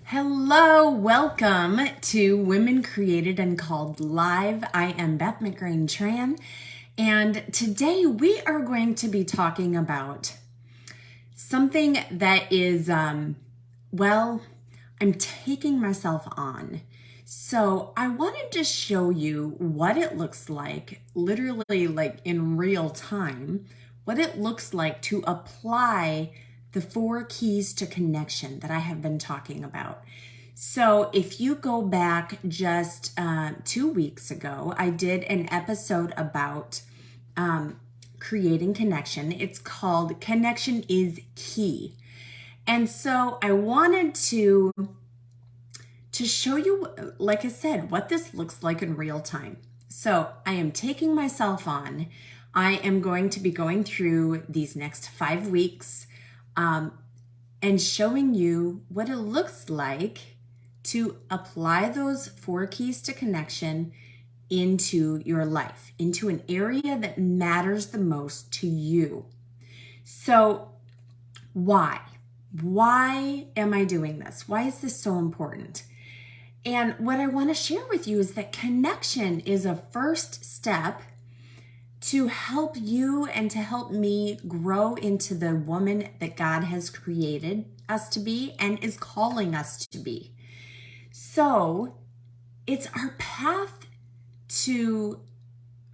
Hello, welcome to Women Created and Called Live. I am Beth McGrain Tran, and today we are going to be talking about something that is, I'm taking myself on. So I wanted to show you what it looks like, literally like in real time, what it looks like to apply the 4 keys to connection that I have been talking about. So if you go back just 2 weeks ago, I did an episode about creating connection. It's called Connection is Key. And so I wanted to show you, like I said, what this looks like in real time. So I am taking myself on. I am going to be going through these next 5 weeks and showing you what it looks like to apply those 4 keys to connection into your life, into an area that matters the most to you. So why? Why am I doing this? Why is this so important? And what I want to share with you is that connection is a first step to help you and to help me grow into the woman that God has created us to be and is calling us to be. So it's our path to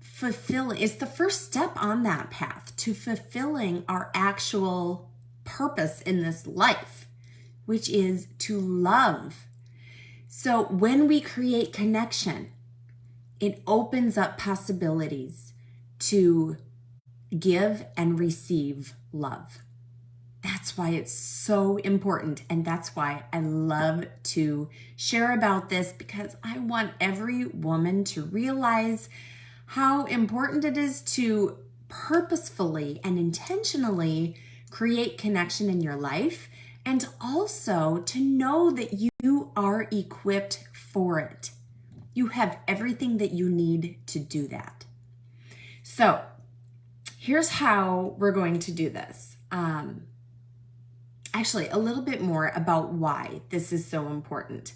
fulfill. It's the first step on that path to fulfilling our actual purpose in this life, which is to love. So when we create connection, it opens up possibilities to give and receive love. That's why it's so important. And that's why I love to share about this, because I want every woman to realize how important it is to purposefully and intentionally create connection in your life, and also to know that you are equipped for it. You have everything that you need to do that. So here's how we're going to do this. Actually, a little bit more about why this is so important.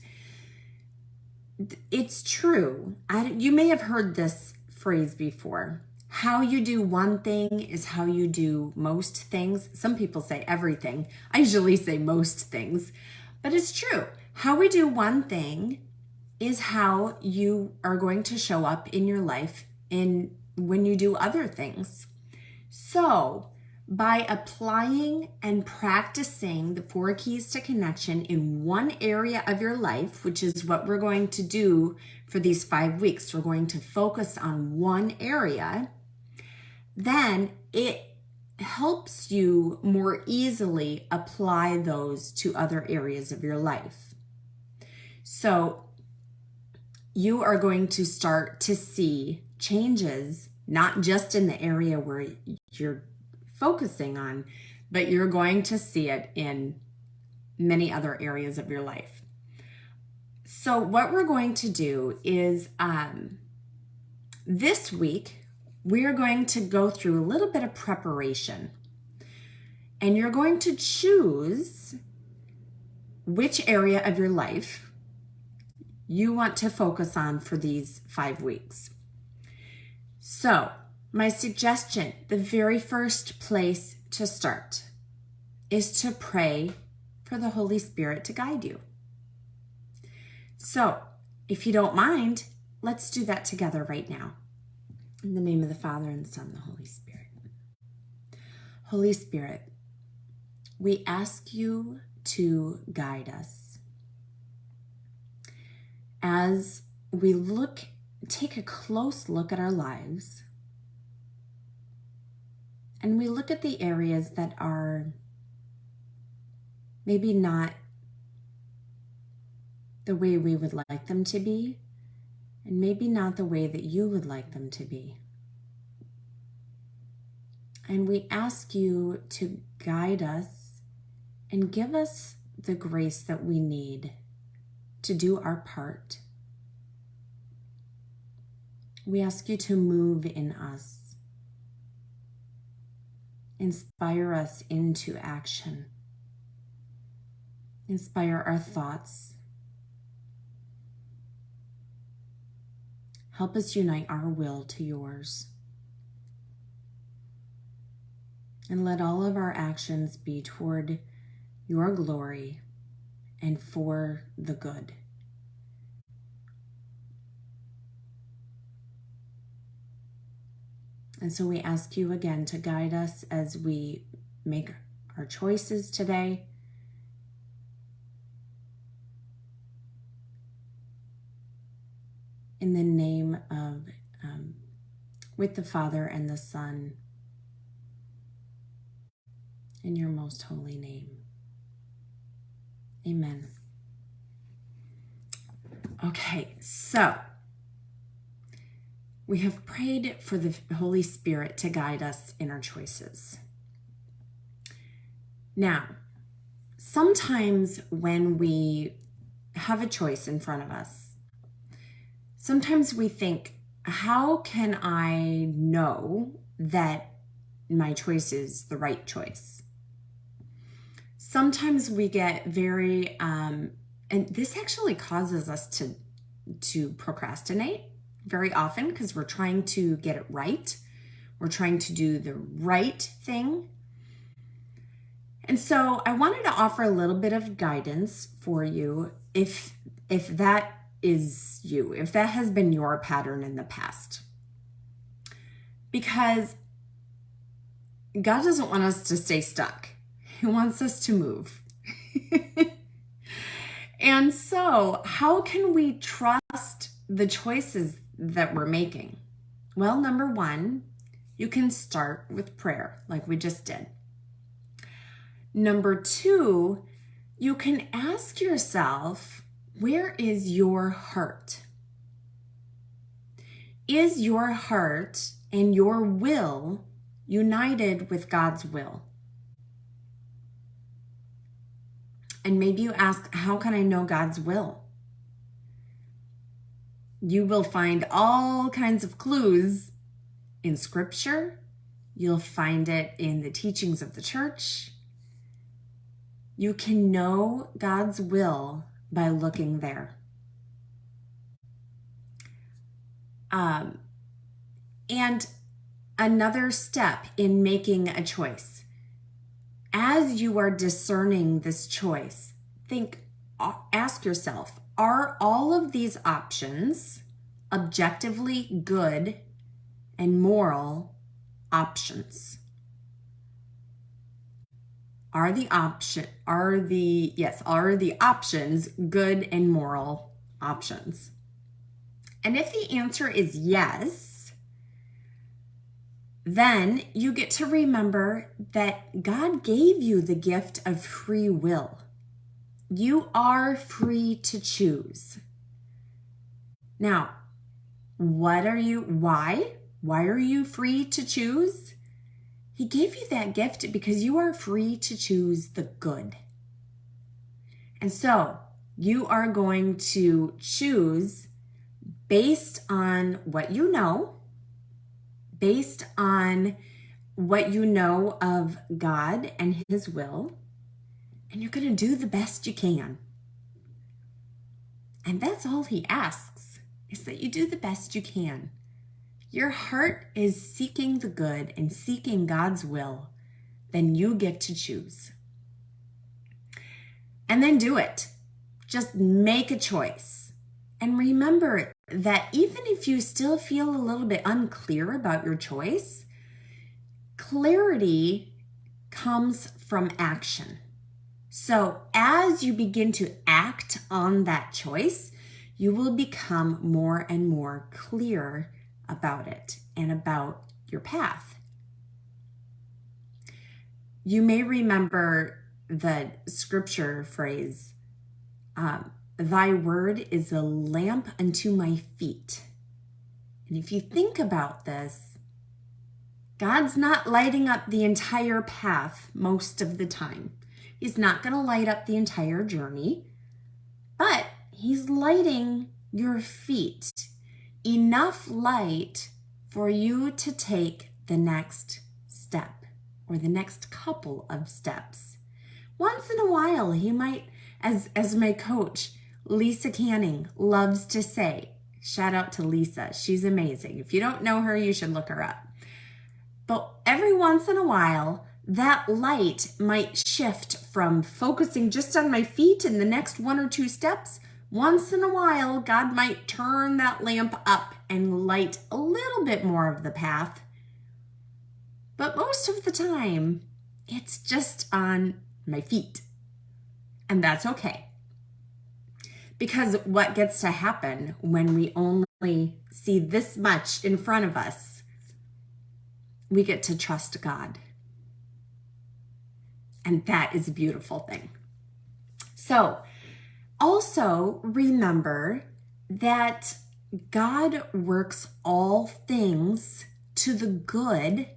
It's true. You may have heard this phrase before. How you do one thing is how you do most things. Some people say everything. I usually say most things, but it's true. How we do one thing is how you are going to show up in your life when you do other things. So by applying and practicing the 4 keys to connection in one area of your life, which is what we're going to do for these 5 weeks, we're going to focus on one area, then it helps you more easily apply those to other areas of your life. So you are going to start to see changes, not just in the area where you're focusing on, but you're going to see it in many other areas of your life. So what we're going to do is this week, we're going to go through a little bit of preparation, and you're going to choose which area of your life you want to focus on for these 5 weeks. So my suggestion, the very first place to start is to pray for the Holy Spirit to guide you. So if you don't mind, let's do that together right now. In the name of the Father, and the Son, and the Holy Spirit. Holy Spirit, we ask you to guide us as we take a close look at our lives, and we look at the areas that are maybe not the way we would like them to be, and maybe not the way that you would like them to be. And we ask you to guide us and give us the grace that we need to do our part. We ask you to move in us, inspire us into action, Inspire our thoughts. Help us unite our will to yours. And let all of our actions be toward your glory and for the good. And so we ask you again to guide us as we make our choices today. In the name of, with the Father and the Son, in your most holy name. Amen. Okay, so we have prayed for the Holy Spirit to guide us in our choices. Now, sometimes when we have a choice in front of us, sometimes we think, how can I know that my choice is the right choice? Sometimes we get very, and this actually causes us to procrastinate very often because we're trying to get it right. We're trying to do the right thing. And so I wanted to offer a little bit of guidance for you if that is you, if that has been your pattern in the past. Because God doesn't want us to stay stuck. He wants us to move. And so, how can we trust the choices that we're making? Well, number one, you can start with prayer, like we just did. Number two, you can ask yourself, where is your heart? Is your heart and your will united with God's will? And maybe you ask, how can I know God's will? You will find all kinds of clues in Scripture. You'll find it in the teachings of the church. You can know God's will by looking there. And another step in making a choice, as you are discerning this choice, ask yourself, are all of these options objectively good and moral options? Are the options good and moral options? And if the answer is yes, then you get to remember that God gave you the gift of free will. You are free to choose. Now, why are you free to choose? He gave you that gift because you are free to choose the good. And so you are going to choose based on what you know, based on what you know of God and His will, and you're going to do the best you can. And that's all He asks, is that you do the best you can. Your heart is seeking the good and seeking God's will, then you get to choose. And then do it. Just make a choice. And remember that even if you still feel a little bit unclear about your choice, clarity comes from action. So as you begin to act on that choice, you will become more and more clear about it and about your path. You may remember the scripture phrase, thy word is a lamp unto my feet. And if you think about this, God's not lighting up the entire path most of the time. He's not going to light up the entire journey, but He's lighting your feet, enough light for you to take the next step or the next couple of steps. Once in a while, He might, As my coach, Lisa Canning, loves to say, shout out to Lisa. She's amazing. If you don't know her, you should look her up. But every once in a while, that light might shift from focusing just on my feet in the next 1 or 2 steps. Once in a while, God might turn that lamp up and light a little bit more of the path. But most of the time, it's just on my feet. And that's okay. Because what gets to happen when we only see this much in front of us, we get to trust God. And that is a beautiful thing. So, also remember that God works all things to the good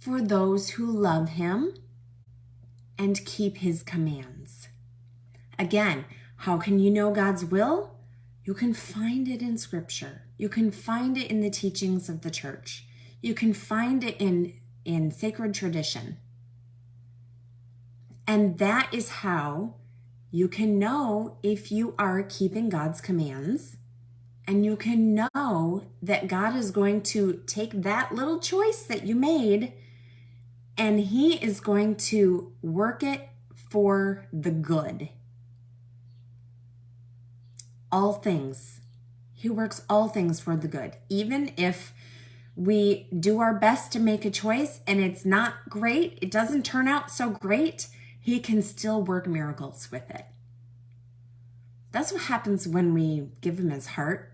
for those who love Him and keep His commands. Again, how can you know God's will? You can find it in Scripture. You can find it in the teachings of the church. You can find it in sacred tradition. And that is how you can know if you are keeping God's commands, and you can know that God is going to take that little choice that you made and He is going to work it for the good. All things. He works all things for the good. Even if we do our best to make a choice and it's not great, it doesn't turn out so great, He can still work miracles with it. That's what happens when we give Him His heart.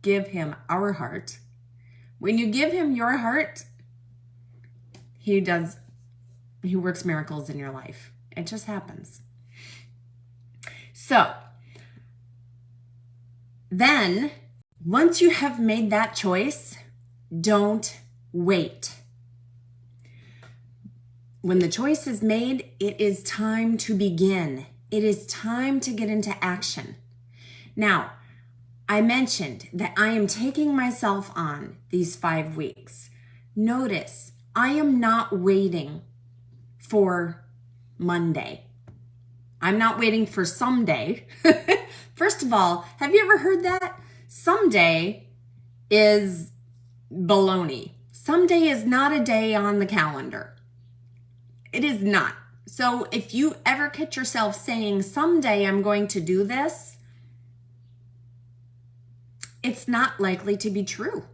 Give Him our heart. When you give Him your heart, He works miracles in your life. It just happens. So, then, once you have made that choice, don't wait. When the choice is made, it is time to begin. It is time to get into action. Now, I mentioned that I am taking myself on these 5 weeks. Notice, I am not waiting for Monday. I'm not waiting for someday. First of all, have you ever heard that? Someday is baloney. Someday is not a day on the calendar. It is not. So if you ever catch yourself saying, someday I'm going to do this, it's not likely to be true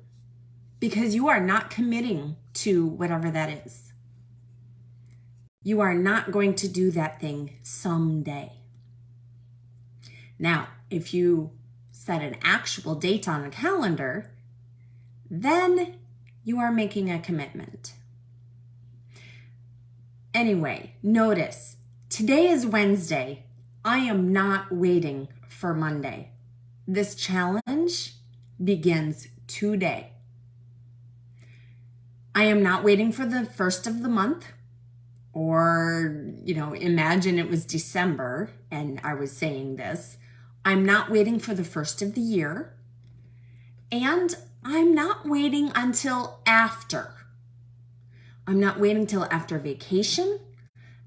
because you are not committing to whatever that is. You are not going to do that thing someday. Now, if you set an actual date on a calendar, then you are making a commitment. Anyway, notice, today is Wednesday. I am not waiting for Monday. This challenge begins today. I am not waiting for the first of the month, or, imagine it was December and I was saying this. I'm not waiting for the first of the year, and I'm not waiting until after. I'm not waiting till after vacation.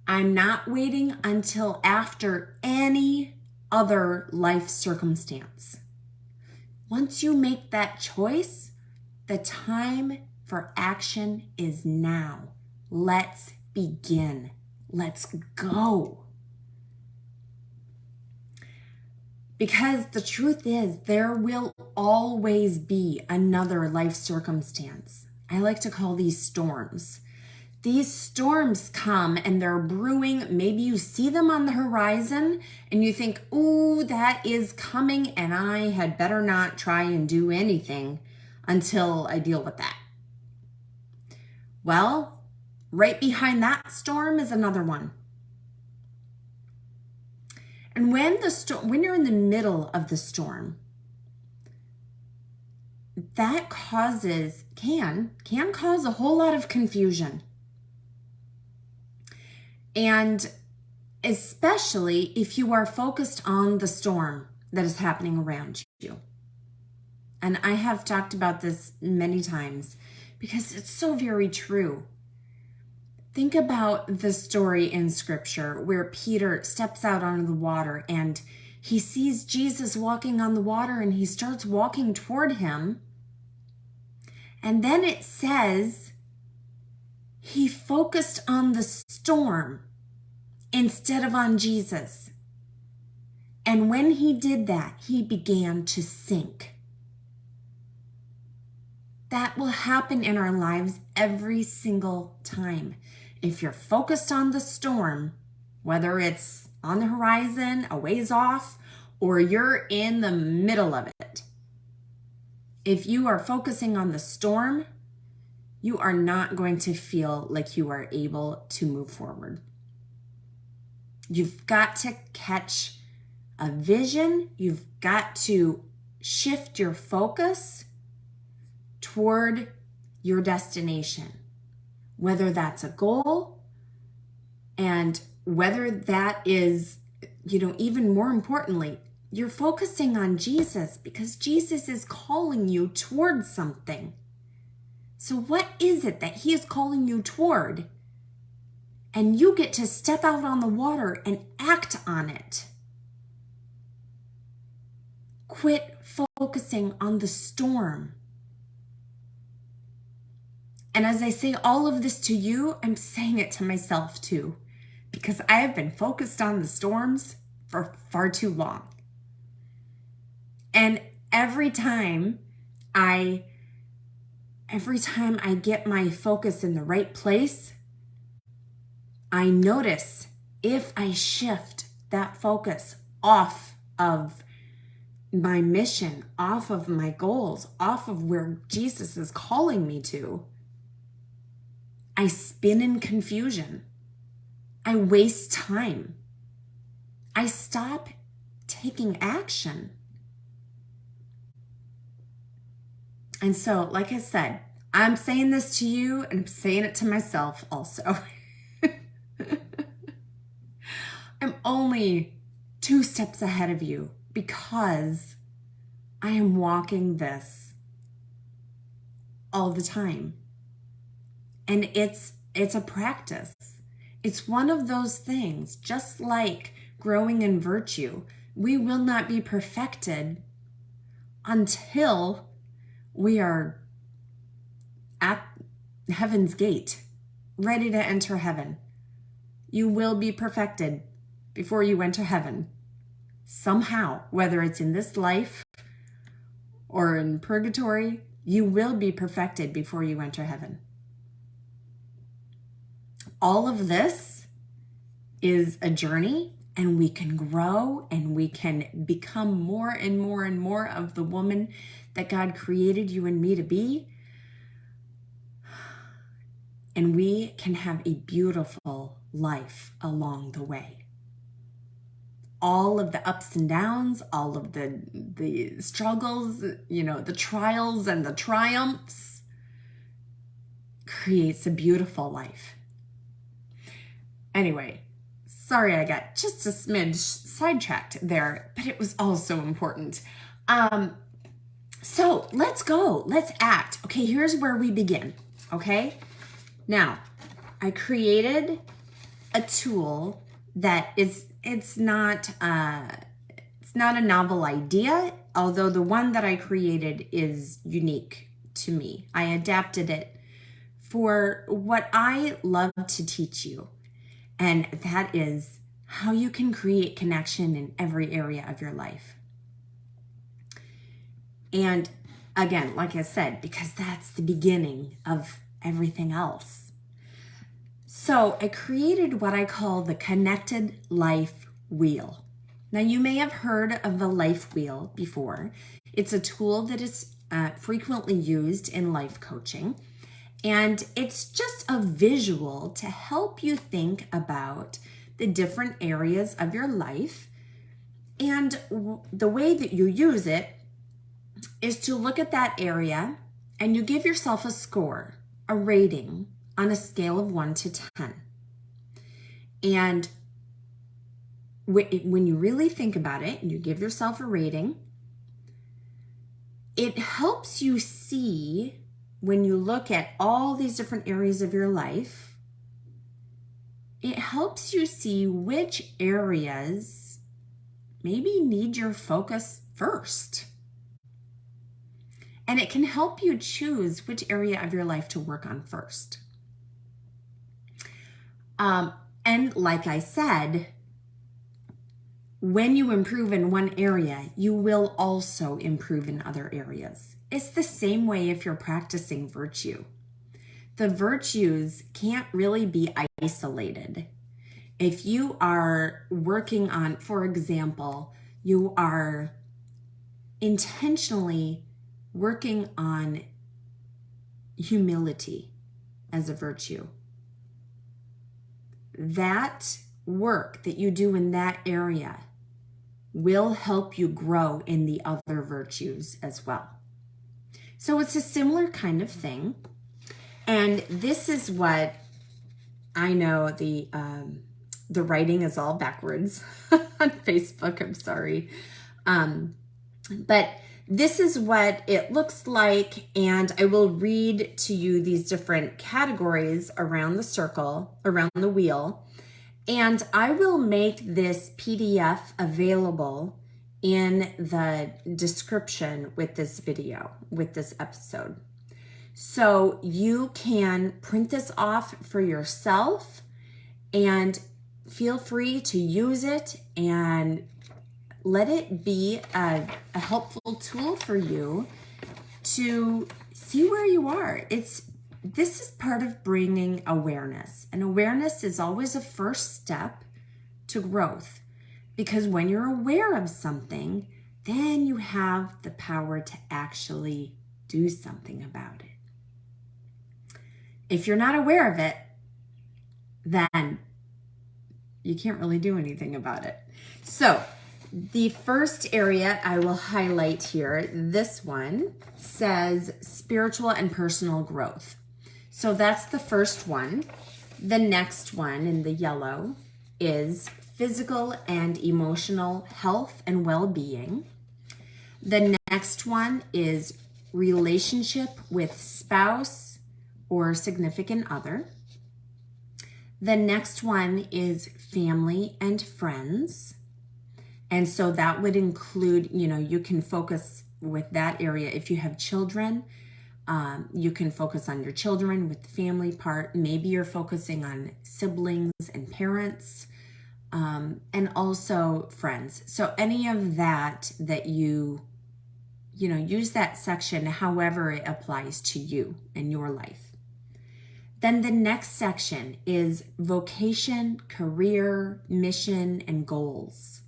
I'm not waiting until after any other life circumstance. Once you make that choice, the time for action is now. Let's begin. Let's go. Because the truth is, there will always be another life circumstance. I like to call these storms. These storms come and they're brewing. Maybe you see them on the horizon and you think, ooh, that is coming and I had better not try and do anything until I deal with that. Well, right behind that storm is another one. And when you're in the middle of the storm, that can cause a whole lot of confusion. And especially if you are focused on the storm that is happening around you. And I have talked about this many times because it's so very true. Think about the story in scripture where Peter steps out onto the water and he sees Jesus walking on the water and he starts walking toward him. And then it says he focused on the storm instead of on Jesus. And when he did that, he began to sink. That will happen in our lives every single time. If you're focused on the storm, whether it's on the horizon, a ways off, or you're in the middle of it, if you are focusing on the storm, you are not going to feel like you are able to move forward. You've got to catch a vision. You've got to shift your focus toward your destination, whether that's a goal and whether that is, even more importantly, you're focusing on Jesus because Jesus is calling you towards something. So what is it that he is calling you toward? And you get to step out on the water and act on it. Quit focusing on the storm. And as I say all of this to you, I'm saying it to myself too, because I have been focused on the storms for far too long. And every time I get my focus in the right place, I notice if I shift that focus off of my mission, off of my goals, off of where Jesus is calling me to, I spin in confusion. I waste time. I stop taking action. And so, like I said, I'm saying this to you and I'm saying it to myself also. I'm only 2 steps ahead of you because I am walking this all the time. And it's a practice. It's one of those things, just like growing in virtue. We will not be perfected until we are at heaven's gate, ready to enter heaven. You will be perfected before you enter heaven. Somehow, whether it's in this life or in purgatory, you will be perfected before you enter heaven. All of this is a journey, and we can grow and we can become more and more and more of the woman that God created you and me to be. And we can have a beautiful life along the way. All of the ups and downs, all of the struggles, the trials and the triumphs creates a beautiful life. Anyway, sorry I got just a smidge sidetracked there, but it was all so important. So let's go. Let's act. Okay, here's where we begin. Okay? Now, I created a tool that it's not a novel idea, although the one that I created is unique to me. I adapted it for what I love to teach you. And that is how you can create connection in every area of your life. And again, like I said, because that's the beginning of everything else. So I created what I call the Connected Life Wheel. Now you may have heard of the Life Wheel before. It's a tool that is frequently used in life coaching. And it's just a visual to help you think about the different areas of your life. And the way that you use it is to look at that area and you give yourself a score, a rating on a scale of 1 to 10. And when you really think about it and you give yourself a rating, it helps you see, when you look at all these different areas of your life, it helps you see which areas maybe need your focus first. And it can help you choose which area of your life to work on first. And like I said, when you improve in one area, you will also improve in other areas. It's the same way if you're practicing virtue. The virtues can't really be isolated. If you are working on, for example, you are intentionally working on humility as a virtue, that work that you do in that area will help you grow in the other virtues as well. So it's a similar kind of thing. And this is what I know, the writing is all backwards on Facebook, I'm sorry. But this is what it looks like, and I will read to you these different categories around the circle, around the wheel, and I will make this PDF available in the description with this video, with this episode. So you can print this off for yourself and feel free to use it and let it be a helpful tool for you to see where you are. This is part of bringing awareness, and awareness is always a first step to growth, because when you're aware of something, then you have the power to actually do something about it. If you're not aware of it, then you can't really do anything about it. So the first area I will highlight here, this one says spiritual and personal growth. So that's the first one. The next one in the yellow is physical and emotional health and well-being. The next one is relationship with spouse or significant other. The next one is family and friends. And so that would include, you can focus with that area. If you have children, you can focus on your children with the family part. Maybe you're focusing on siblings and parents, and also friends. So any of that you use that section however it applies to you and your life. Then the next section is vocation, career, mission, and goals.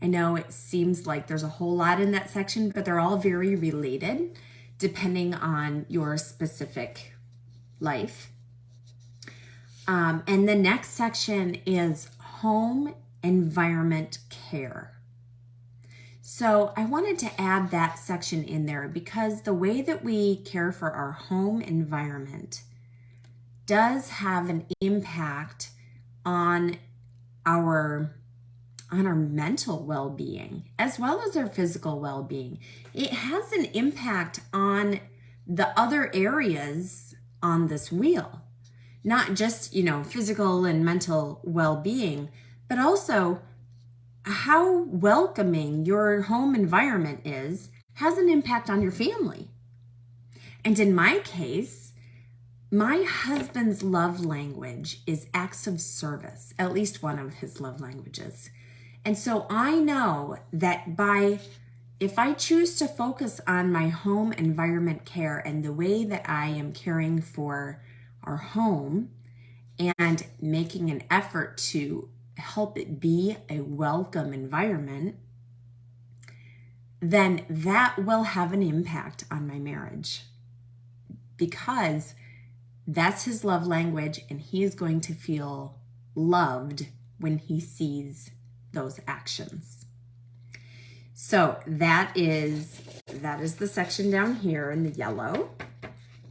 I know it seems like there's a whole lot in that section, but they're all very related depending on your specific life. And the next section is home environment care. So I wanted to add that section in there because the way that we care for our home environment does have an impact on our mental well-being as well as our physical well-being. It has an impact on the other areas on this wheel, not just, physical and mental well-being, but also how welcoming your home environment is has an impact on your family. And in my case, my husband's love language is acts of service, at least one of his love languages. And so I know that if I choose to focus on my home environment care and the way that I am caring for our home and making an effort to help it be a welcome environment, then that will have an impact on my marriage, because that's his love language, and he is going to feel loved when he sees those actions. So that is the section down here in the yellow.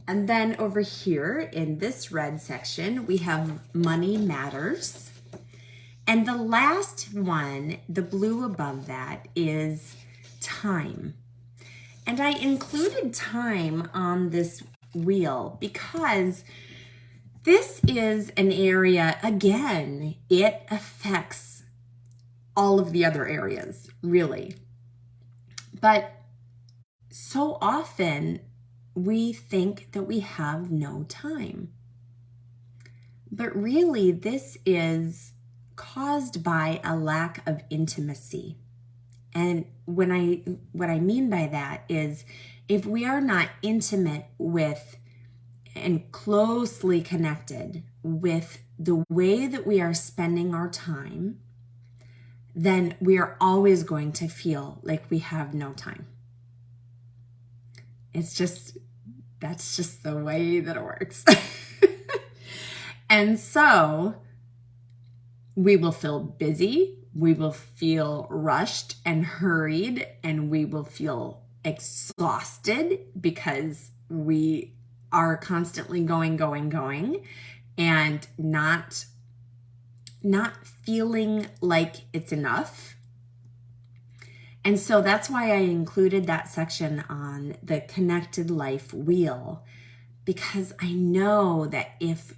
And then over here in this red section, we have money matters. And the last one, the blue above that, is time. And I included time on this wheel because this is an area, again, it affects all of the other areas, really. But so often we think that we have no time. But really, this is caused by a lack of intimacy. And what I mean by that is, if we are not intimate with and closely connected with the way that we are spending our time, then we are always going to feel like we have no time. That's just the way that it works. And so we will feel busy, we will feel rushed and hurried, and we will feel exhausted because we are constantly going, and not feeling like it's enough. And so that's why I included that section on the connected life wheel, because I know that if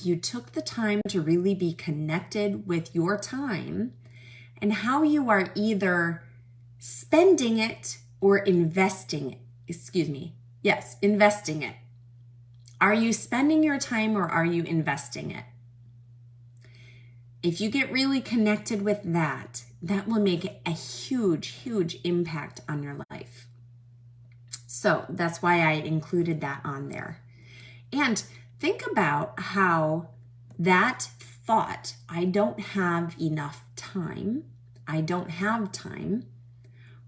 you took the time to really be connected with your time and how you are either spending it or investing it, investing it. Are you spending your time or are you investing it? If you get really connected with that, that will make a huge, huge impact on your life. So that's why I included that on there. And think about how that thought, I don't have enough time,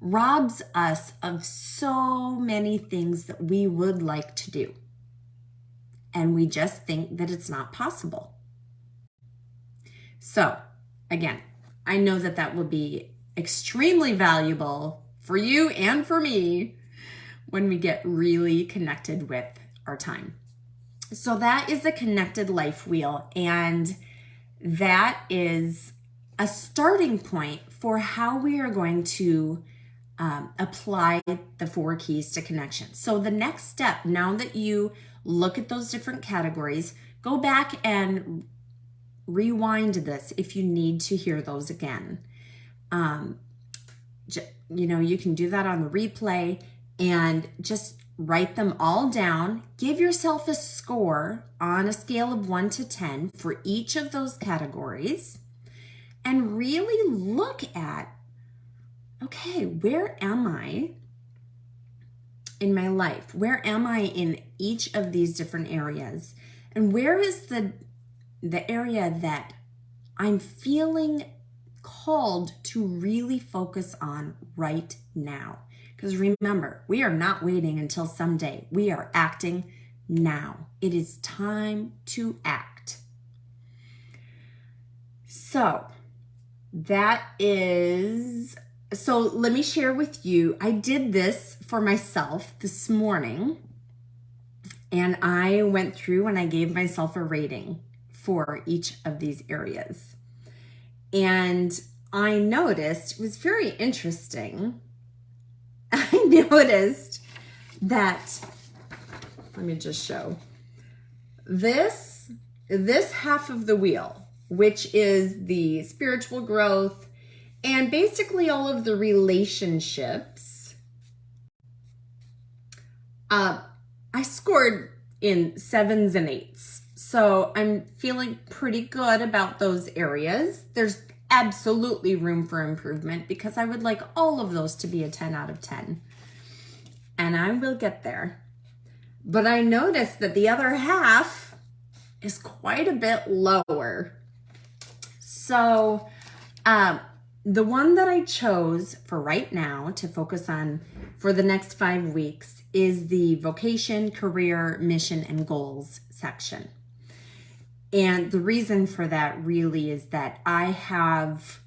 robs us of so many things that we would like to do. And we just think that it's not possible. So again, I know that that will be extremely valuable for you and for me when we get really connected with our time. So that is the connected life wheel, and that is a starting point for how we are going to apply the 4 keys to connection. So the next step, now that you look at those different categories, go back and rewind this if you need to hear those again. You can do that on the replay and just write them all down. Give yourself a score on a scale of 1 to 10 for each of those categories, and really look at, okay, where am I in my life? Where am I in each of these different areas? And where is the area that I'm feeling called to really focus on right now? Because remember, we are not waiting until someday. We are acting now. It is time to act. So let me share with you, I did this for myself this morning, and I went through and I gave myself a rating for each of these areas. And I noticed, it was very interesting, I noticed that, let me just show, this half of the wheel, which is the spiritual growth and basically all of the relationships, I scored in 7s and 8s. So I'm feeling pretty good about those areas. There's absolutely room for improvement because I would like all of those to be a 10 out of 10. And I will get there. But I noticed that the other half is quite a bit lower. So the one that I chose for right now to focus on for the next 5 weeks is the vocation, career, mission, and goals section. And the reason for that really is that I've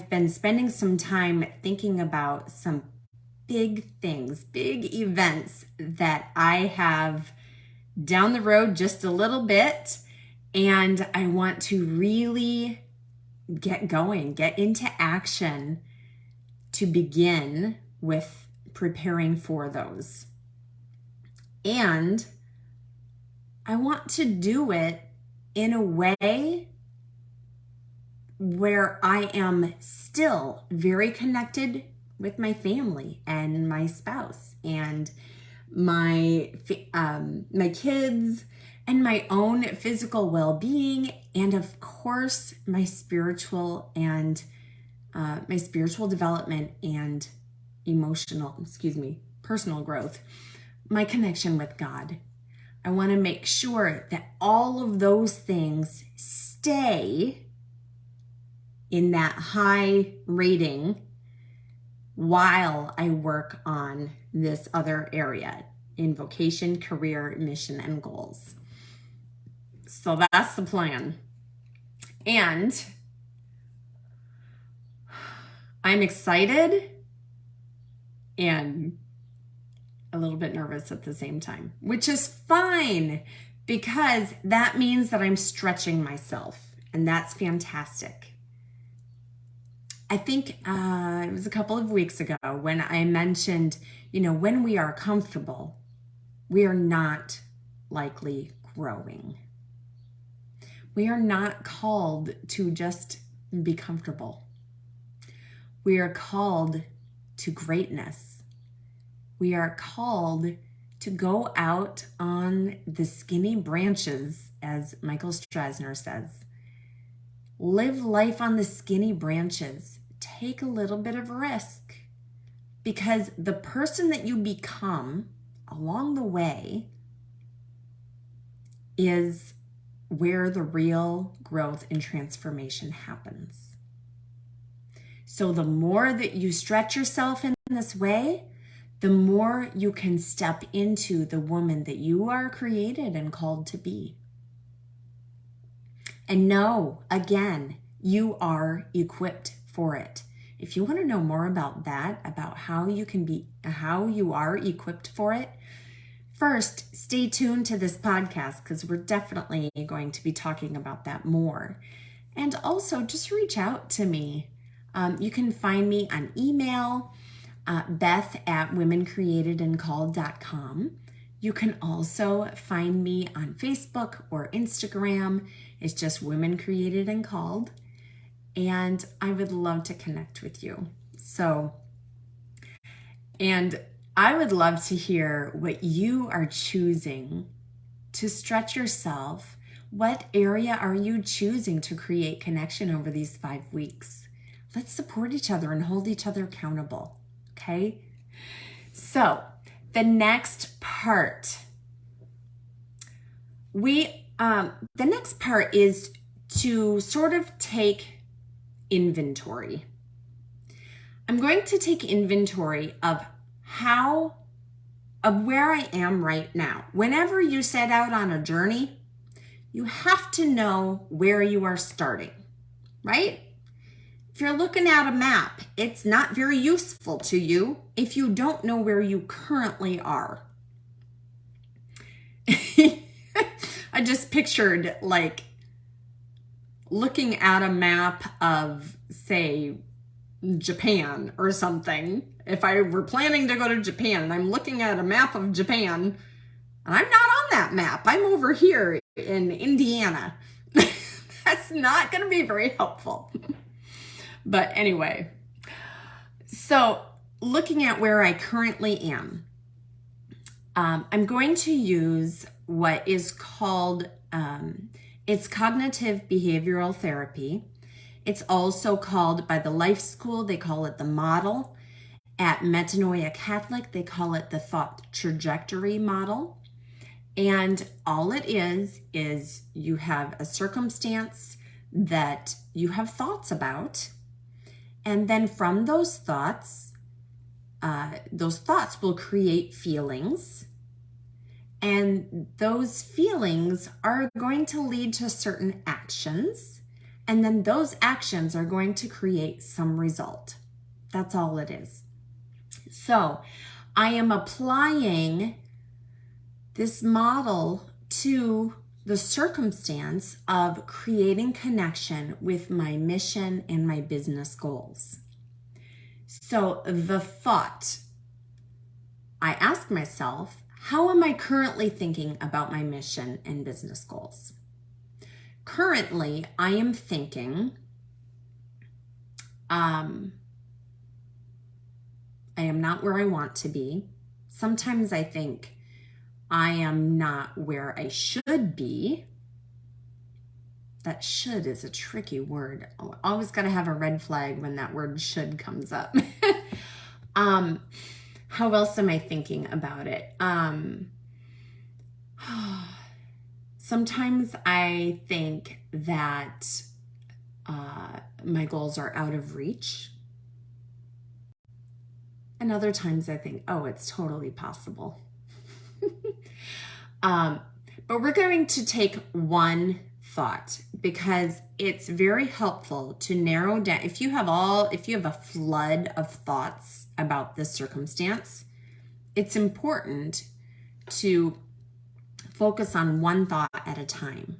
been spending some time thinking about some big things, big events that I have down the road just a little bit. And I want to really get going, get into action to begin with preparing for those. And I want to do it in a way where I am still very connected with my family and my spouse and my kids and my own physical well-being, and of course my spiritual development and personal growth, my connection with God. I want to make sure that all of those things stay in that high rating while I work on this other area in vocation, career, mission, and goals. So that's the plan. And I'm excited and a little bit nervous at the same time, which is fine because that means that I'm stretching myself, and that's fantastic. I think it was a couple of weeks ago when I mentioned, when we are comfortable, we are not likely growing. We are not called to just be comfortable. We are called to greatness. We are called to go out on the skinny branches, as Michael Strassner says. Live life on the skinny branches. Take a little bit of risk, because the person that you become along the way is where the real growth and transformation happens. So the more that you stretch yourself in this way, the more you can step into the woman that you are created and called to be. And know, again, you are equipped for it. If you want to know more about that, about how you are equipped for it, first, stay tuned to this podcast, because we're definitely going to be talking about that more. And also, just reach out to me. You can find me on email, beth@womencreatedandcalled.com. You can also find me on Facebook or Instagram. It's just Women Created and Called. And I would love to connect with you. And I would love to hear what you are choosing to stretch yourself. What area are you choosing to create connection over these 5 weeks? Let's support each other and hold each other accountable, okay? So the next part, is to sort of take inventory. I'm going to take inventory of where I am right now. Whenever you set out on a journey, you have to know where you are starting, right? If you're looking at a map, it's not very useful to you if you don't know where you currently are. I just pictured looking at a map of, say, Japan or something. If I were planning to go to Japan and I'm looking at a map of Japan and I'm not on that map, I'm over here in Indiana. That's not going to be very helpful. But anyway, so looking at where I currently am, I'm going to use what is called, it's cognitive behavioral therapy. It's also called, by the Life School, they call it the model. At Metanoia Catholic, they call it the thought trajectory model. And all it is you have a circumstance that you have thoughts about. And then from those thoughts will create feelings. And those feelings are going to lead to certain actions. And then those actions are going to create some result. That's all it is. So I am applying this model to the circumstance of creating connection with my mission and my business goals. So the thought, I ask myself, how am I currently thinking about my mission and business goals? Currently, I am thinking, I am not where I want to be. Sometimes I think I am not where I should be. That should is a tricky word. Always got to have a red flag when that word should comes up. How else am I thinking about it? Sometimes I think that my goals are out of reach. And other times I think, oh, it's totally possible. But we're going to take one thought because it's very helpful to narrow down. If you have a flood of thoughts about this circumstance, it's important to focus on one thought at a time.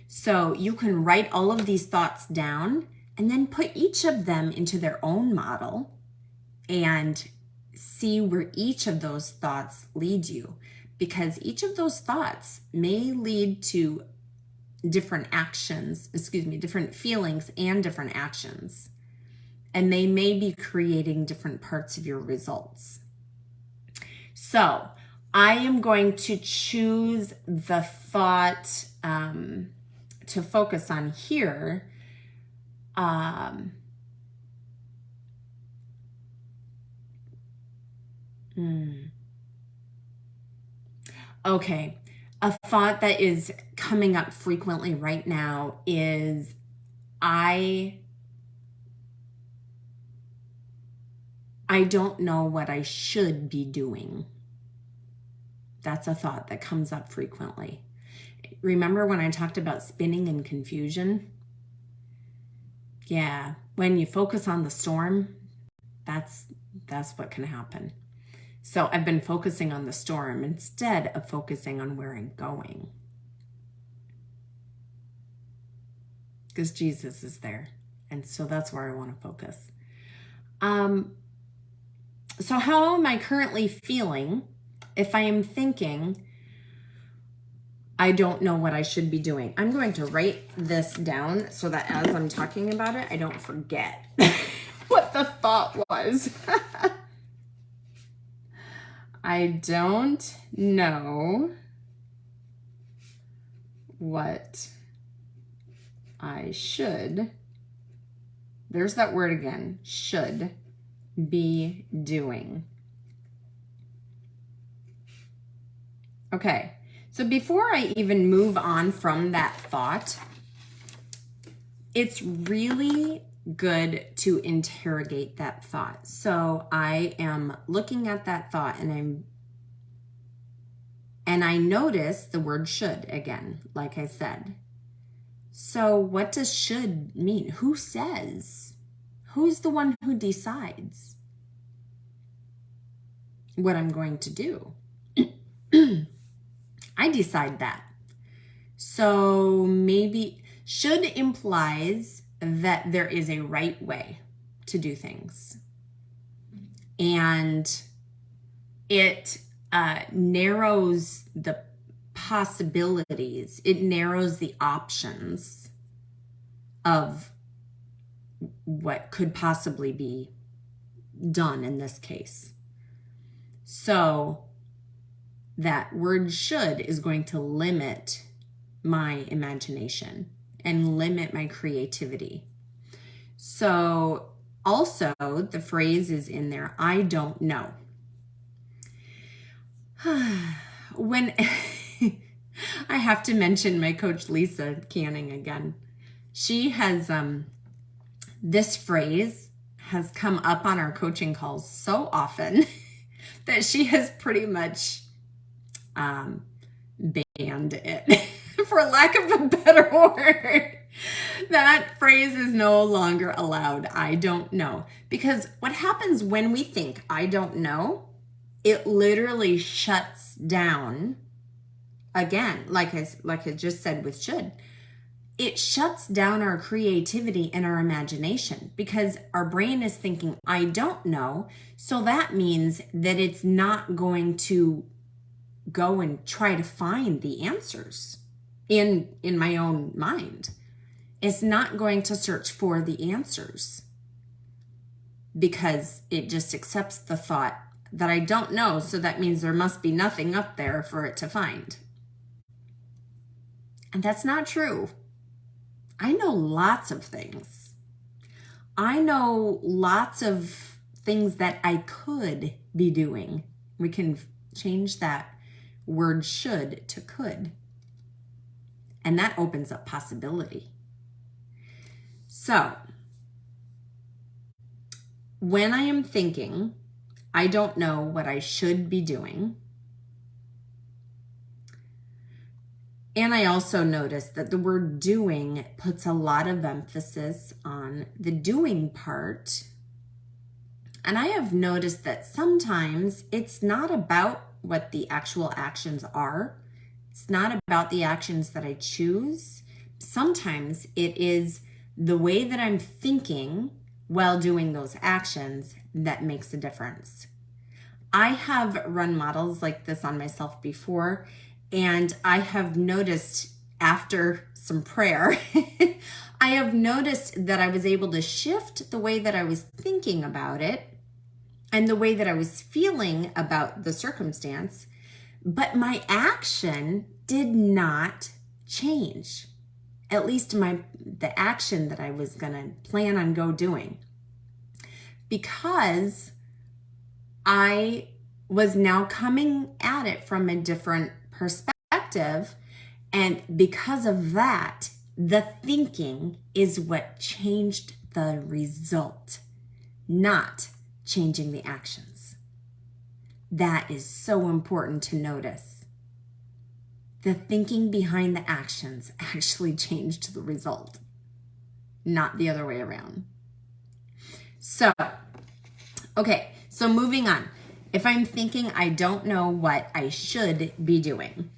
So you can write all of these thoughts down and then put each of them into their own model and see where each of those thoughts lead you, because each of those thoughts may lead to different feelings and different actions, and they may be creating different parts of your results. So I am going to choose the thought to focus on here. Okay, a thought that is coming up frequently right now is I don't know what I should be doing. That's a thought that comes up frequently. Remember when I talked about spinning and confusion? Yeah, when you focus on the storm, that's what can happen. So I've been focusing on the storm instead of focusing on where I'm going. Because Jesus is there. And so that's where I want to focus. So how am I currently feeling if I am thinking, I don't know what I should be doing? I'm going to write this down so that as I'm talking about it, I don't forget what the thought was. I don't know what I should, there's that word again, should be doing. Okay, so before I even move on from that thought, it's really good to interrogate that thought. So I am looking at that thought and I notice the word should again, like I said. So what does should mean? Who says? Who's the one who decides what I'm going to do? I decide that. So maybe should implies that there is a right way to do things. And it narrows the possibilities. It narrows the options of what could possibly be done in this case. So that word should is going to limit my imagination and limit my creativity. So also the phrase is in there, I don't know. When I have to mention my coach Lisa Canning again. She has this phrase has come up on our coaching calls so often that she has pretty much banned it, for lack of a better word. That phrase is no longer allowed. I don't know. Because what happens when we think I don't know, it literally shuts down, again, like I just said with should, it shuts down our creativity and our imagination because our brain is thinking, I don't know. So that means that it's not going to go and try to find the answers in my own mind. It's not going to search for the answers because it just accepts the thought that I don't know, so that means there must be nothing up there for it to find. And that's not true. I know lots of things. I know lots of things that I could be doing. We can change that word should to could. And that opens up possibility. So, when I am thinking, I don't know what I should be doing. And I also noticed that the word doing puts a lot of emphasis on the doing part. And I have noticed that sometimes it's not about what the actual actions are. It's not about the actions that I choose. Sometimes it is the way that I'm thinking while doing those actions that makes a difference. I have run models like this on myself before, and I have noticed after some prayer, I have noticed that I was able to shift the way that I was thinking about it and the way that I was feeling about the circumstance, but my action did not change. At least the action that I was gonna plan on doing, because I was now coming at it from a different perspective, and because of that, the thinking is what changed the result, not changing the actions. That is so important to notice. The thinking behind the actions actually changed the result, not the other way around. So, okay, so moving on. If I'm thinking I don't know what I should be doing,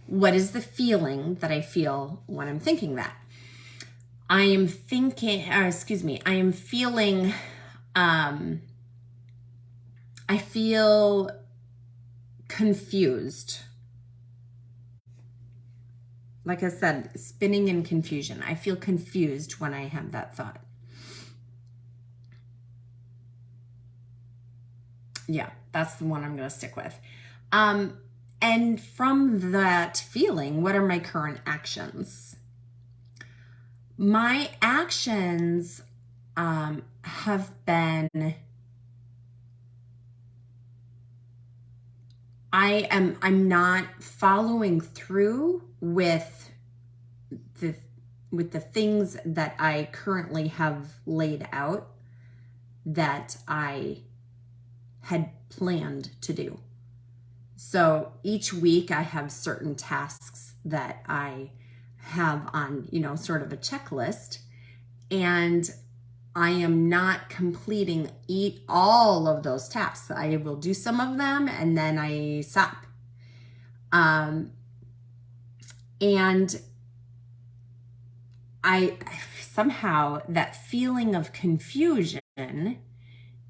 what is the feeling that I feel when I'm thinking that? I am feeling, I feel confused. Like I said, spinning in confusion. I feel confused when I have that thought. Yeah, that's the one I'm going to stick with. And from that feeling, what are my current actions? My actions have been, I'm not following through with the things that I currently have laid out that I had planned to do. So each week I have certain tasks that I have on, sort of a checklist, and I am not completing all of those tasks. I will do some of them and then I stop. And I somehow, that feeling of confusion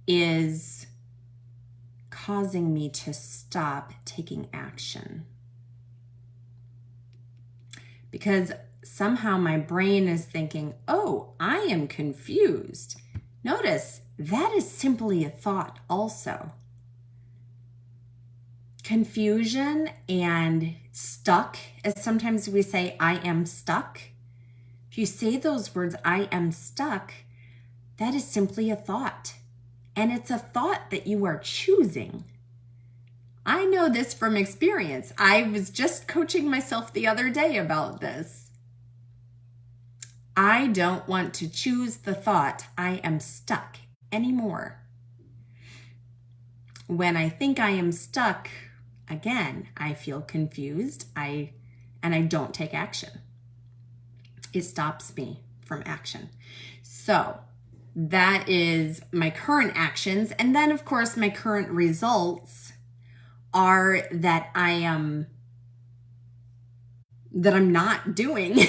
is causing me to stop taking action. Because somehow my brain is thinking, oh, I am confused. Notice that is simply a thought also. Confusion and stuck, as sometimes we say, I am stuck. If you say those words, I am stuck, that is simply a thought. And it's a thought that you are choosing. I know this from experience. I was just coaching myself the other day about this. I don't want to choose the thought, I am stuck anymore. When I think I am stuck, again, I feel confused, and I don't take action. It stops me from action. So that is my current actions. And then, of course, my current results are that I'm not doing.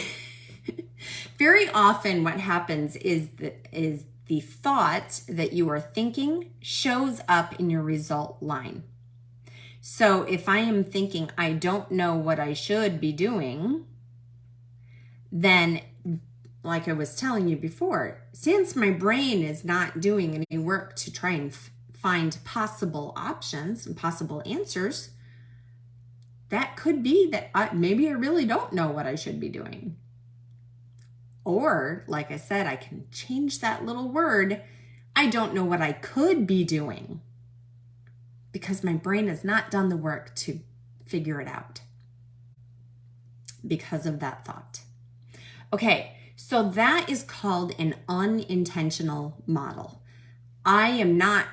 Very often what happens is the thought that you are thinking shows up in your result line. So if I am thinking I don't know what I should be doing, then, like I was telling you before, since my brain is not doing any work to try and find possible options and possible answers, that could be that maybe I really don't know what I should be doing. Or, like I said, I can change that little word. I don't know what I could be doing, because my brain has not done the work to figure it out because of that thought. Okay, so that is called an unintentional model. I am not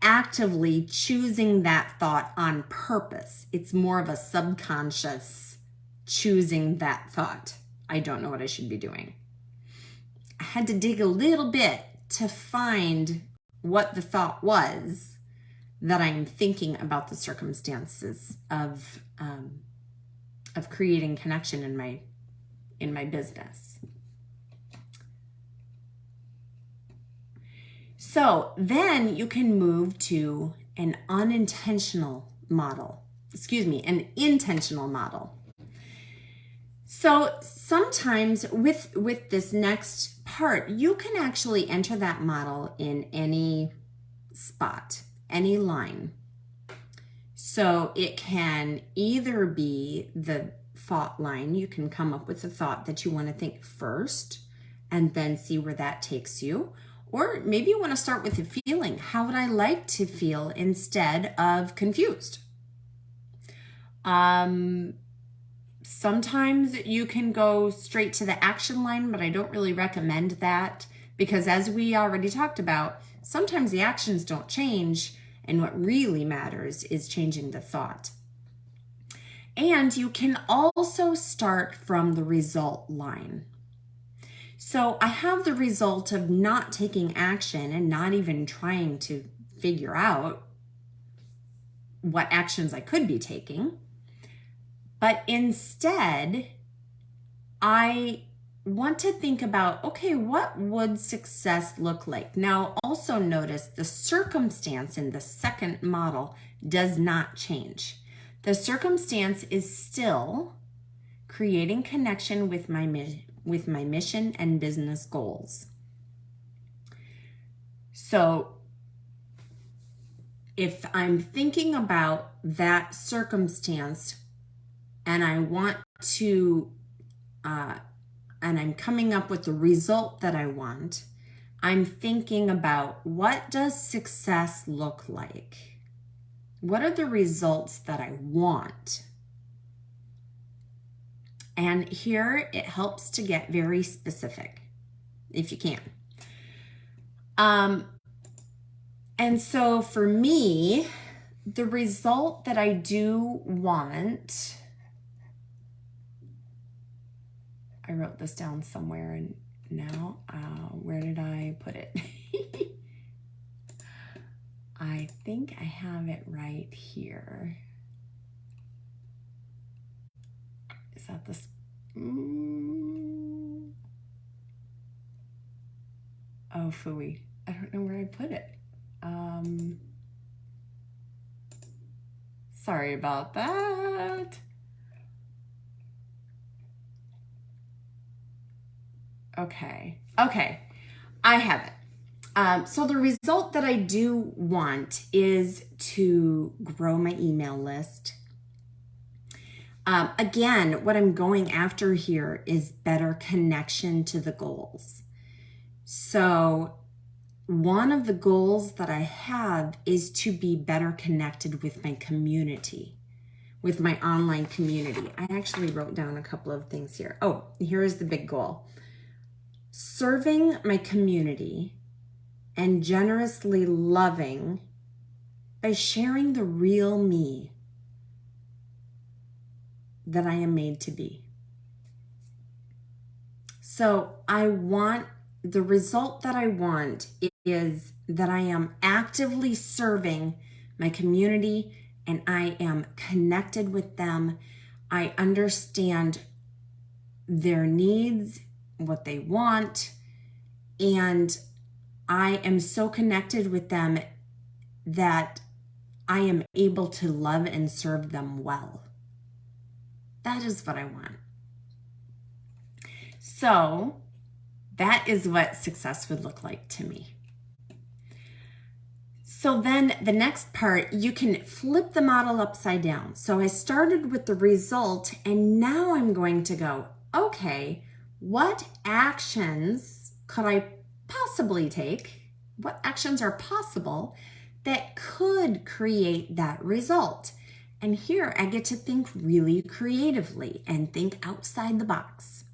actively choosing that thought on purpose. It's more of a subconscious choosing that thought. I don't know what I should be doing. I had to dig a little bit to find what the thought was that I'm thinking about the circumstances of creating connection in my business. So then you can move to an intentional model. So sometimes with this next part, you can actually enter that model in any spot, any line. So it can either be the thought line. You can come up with a thought that you want to think first and then see where that takes you. Or maybe you want to start with a feeling. How would I like to feel instead of confused? Sometimes you can go straight to the action line, but I don't really recommend that, because as we already talked about, sometimes the actions don't change, and what really matters is changing the thought. And you can also start from the result line. So I have the result of not taking action and not even trying to figure out what actions I could be taking. But instead, I want to think about, okay, what would success look like? Now, also notice the circumstance in the second model does not change. The circumstance is still creating connection with my mission and business goals. So if I'm thinking about that circumstance and I want to, and I'm coming up with the result that I want, I'm thinking about, what does success look like? What are the results that I want? And here it helps to get very specific, if you can. And so for me, the result that I do want, I wrote this down somewhere, and now, where did I put it? I think I have it right here. Is that this? Oh, phooey. I don't know where I put it. Sorry about that. Okay, I have it. So the result that I do want is to grow my email list. Again, what I'm going after here is better connection to the goals. So one of the goals that I have is to be better connected with my community, with my online community. I actually wrote down a couple of things here. Oh, here is the big goal. Serving my community and generously loving by sharing the real me that I am made to be. So the result that I want is that I am actively serving my community and I am connected with them. I understand their needs, what they want, and I am so connected with them that I am able to love and serve them well. That is what I want. So that is what success would look like to me. So then the next part, you can flip the model upside down. So I started with the result, and now I'm going to go, okay, what actions could I possibly take? What actions are possible that could create that result? And here I get to think really creatively and think outside the box.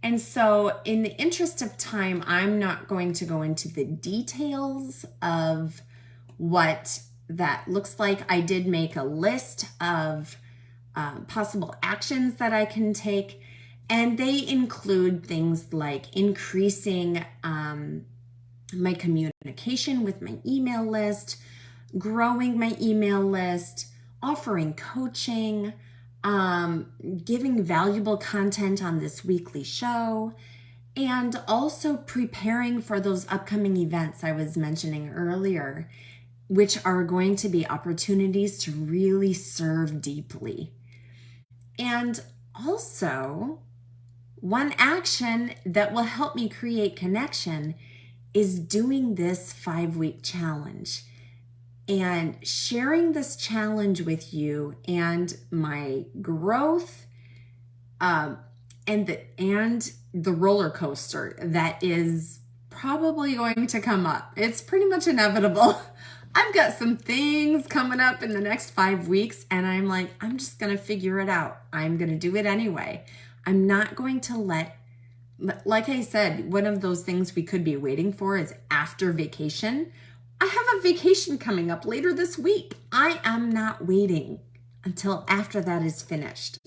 And so in the interest of time, I'm not going to go into the details of what that looks like. I did make a list of possible actions that I can take, and they include things like increasing my communication with my email list, growing my email list, offering coaching, giving valuable content on this weekly show, and also preparing for those upcoming events I was mentioning earlier, which are going to be opportunities to really serve deeply. And also, one action that will help me create connection is doing this 5-week challenge and sharing this challenge with you and my growth and the roller coaster that is probably going to come up. It's pretty much inevitable. I've got some things coming up in the next 5 weeks, and I'm like, I'm just going to figure it out. I'm going to do it anyway. I'm not going to like I said, one of those things we could be waiting for is after vacation. I have a vacation coming up later this week. I am not waiting until after that is finished.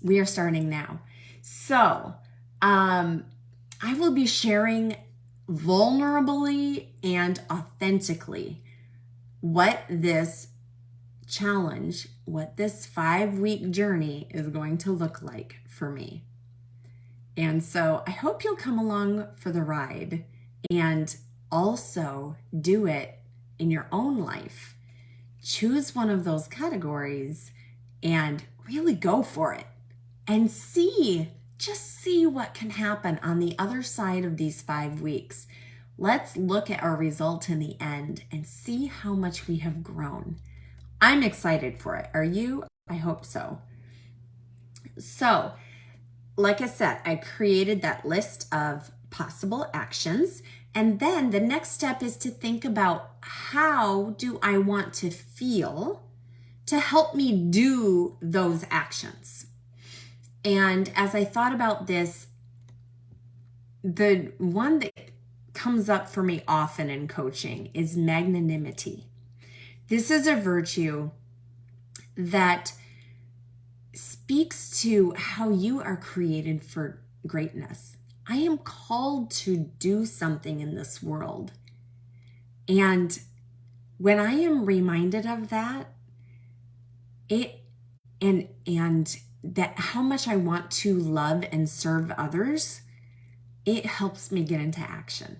We are starting now. So, I will be sharing vulnerably and authentically what this challenge, what this 5-week journey is going to look like for me. And so I hope you'll come along for the ride and also do it in your own life. Choose one of those categories and really go for it and just see what can happen on the other side of these 5 weeks. Let's look at our result in the end and see how much we have grown. I'm excited for it. Are you? I hope so. So, like I said, I created that list of possible actions. And then the next step is to think about, how do I want to feel to help me do those actions? And as I thought about this, the one that comes up for me often in coaching is magnanimity. This is a virtue that speaks to how you are created for greatness. I am called to do something in this world. And when I am reminded of that, that how much I want to love and serve others, it helps me get into action.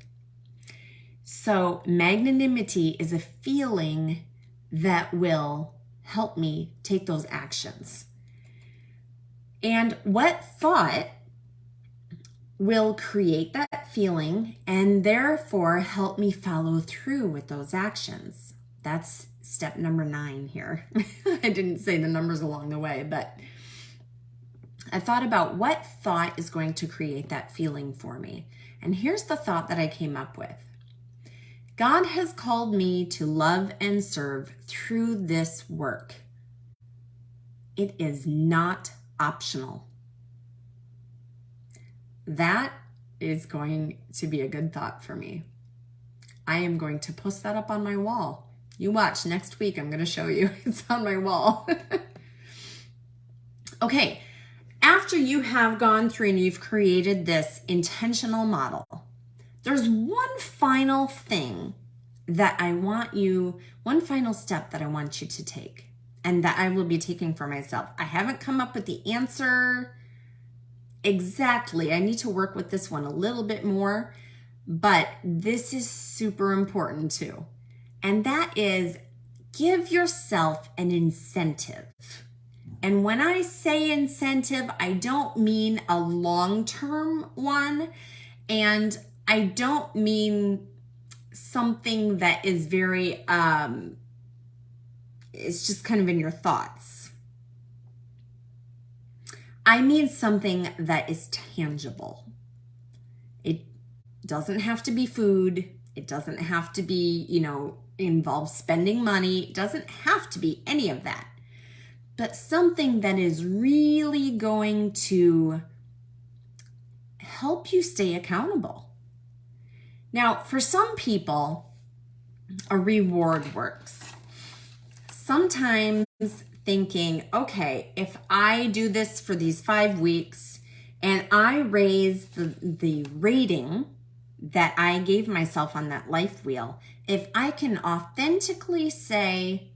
So magnanimity is a feeling that will help me take those actions. And what thought will create that feeling and therefore help me follow through with those actions? That's step number 9 here. I didn't say the numbers along the way, but I thought about what thought is going to create that feeling for me. And here's the thought that I came up with. God has called me to love and serve through this work. It is not optional. That is going to be a good thought for me. I am going to post that up on my wall. You watch, next week I'm going to show you. It's on my wall. Okay, after you have gone through and you've created this intentional model, there's one final thing that I want you, one final step that I want you to take, and that I will be taking for myself. I haven't come up with the answer exactly. I need to work with this one a little bit more, but this is super important too. And that is give yourself an incentive. And when I say incentive, I don't mean a long-term one, and I don't mean something that is very, it's just kind of in your thoughts. I mean something that is tangible. It doesn't have to be food. It doesn't have to be, involve spending money. It doesn't have to be any of that. But something that is really going to help you stay accountable. Now, for some people, a reward works. Sometimes thinking, okay, if I do this for these 5 weeks and I raise the rating that I gave myself on that life wheel, if I can authentically say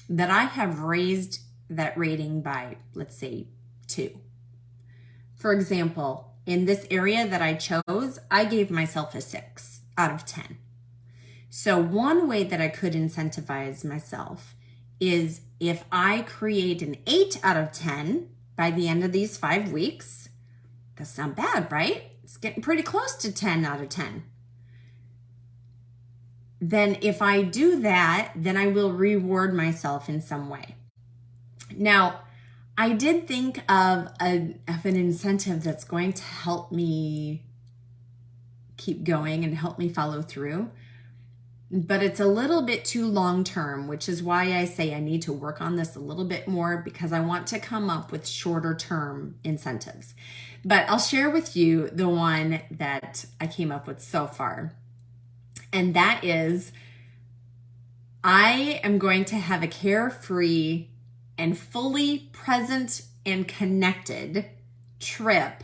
that I have raised that rating by, let's say, 2. For example, in this area that I chose, I gave myself a 6 out of 10. So one way that I could incentivize myself is if I create an 8 out of 10 by the end of these 5 weeks, that's not bad, right? It's getting pretty close to 10 out of 10. Then if I do that, then I will reward myself in some way. Now, I did think of an incentive that's going to help me keep going and help me follow through, but it's a little bit too long term, which is why I say I need to work on this a little bit more, because I want to come up with shorter term incentives. But I'll share with you the one that I came up with so far. And that is, I am going to have a carefree and fully present and connected trip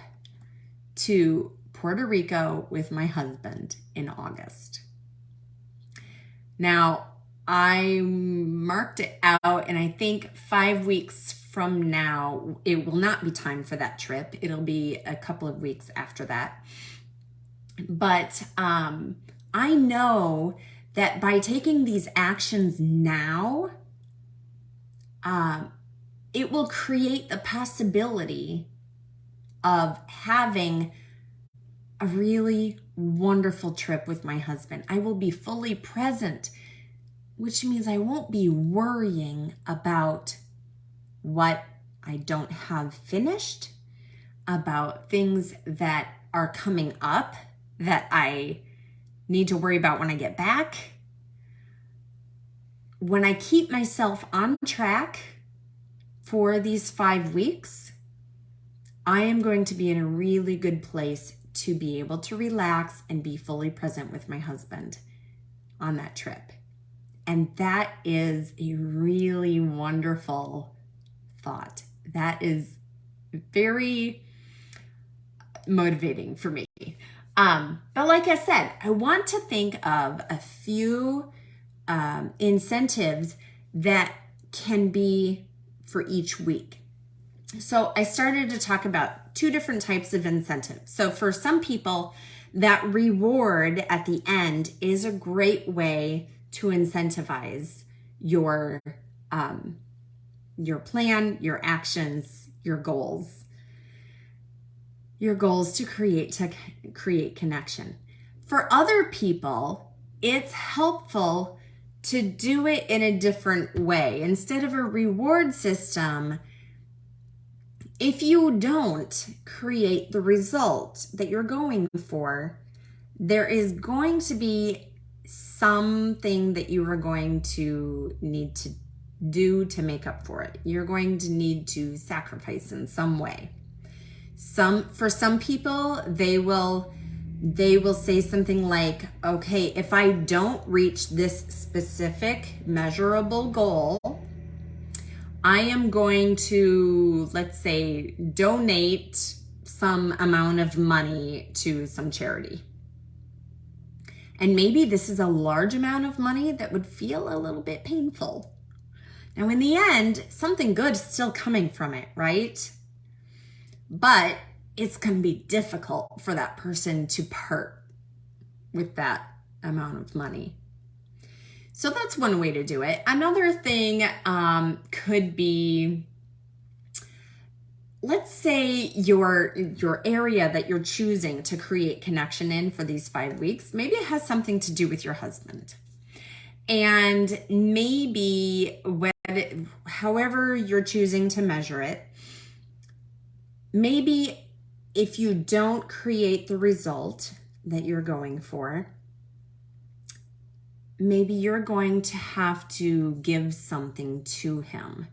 to Puerto Rico with my husband in August. Now, I marked it out, and I think 5 weeks from now, it will not be time for that trip. It'll be a couple of weeks after that. But I know that by taking these actions now, it will create the possibility of having a really wonderful trip with my husband. I will be fully present, which means I won't be worrying about what I don't have finished, about things that are coming up that I need to worry about when I get back. When I keep myself on track for these 5 weeks, I am going to be in a really good place to be able to relax and be fully present with my husband on that trip. And that is a really wonderful thought. That is very motivating for me. But like I said, I want to think of a few incentives that can be for each week. So I started to talk about 2 different types of incentives. So for some people, that reward at the end is a great way to incentivize your plan, your actions, your goals to create connection. For other people, it's helpful to do it in a different way. Instead of a reward system, if you don't create the result that you're going for, there is going to be something that you are going to need to do to make up for it. You're going to need to sacrifice in some way. For some people, they will say something like, okay, if I don't reach this specific measurable goal, I am going to, let's say, donate some amount of money to some charity. And maybe this is a large amount of money that would feel a little bit painful. Now, in the end, something good is still coming from it, right? But it's going to be difficult for that person to part with that amount of money. So that's one way to do it. Another thing could be, let's say your area that you're choosing to create connection in for these 5 weeks, maybe it has something to do with your husband. And maybe however you're choosing to measure it, maybe if you don't create the result that you're going for, maybe you're going to have to give something to him.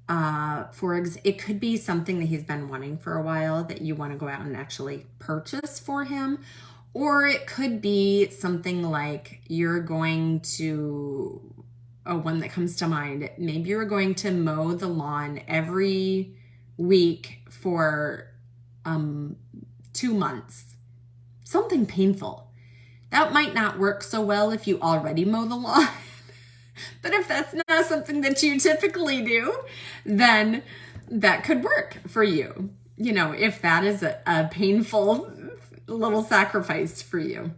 It could be something that he's been wanting for a while that you want to go out and actually purchase for him. Or it could be something like you're going to, one that comes to mind, maybe you're going to mow the lawn every week for 2 months. Something painful. That might not work so well if you already mow the lawn. But if that's not something that you typically do, then that could work for you. You know, if that is a painful little sacrifice for you.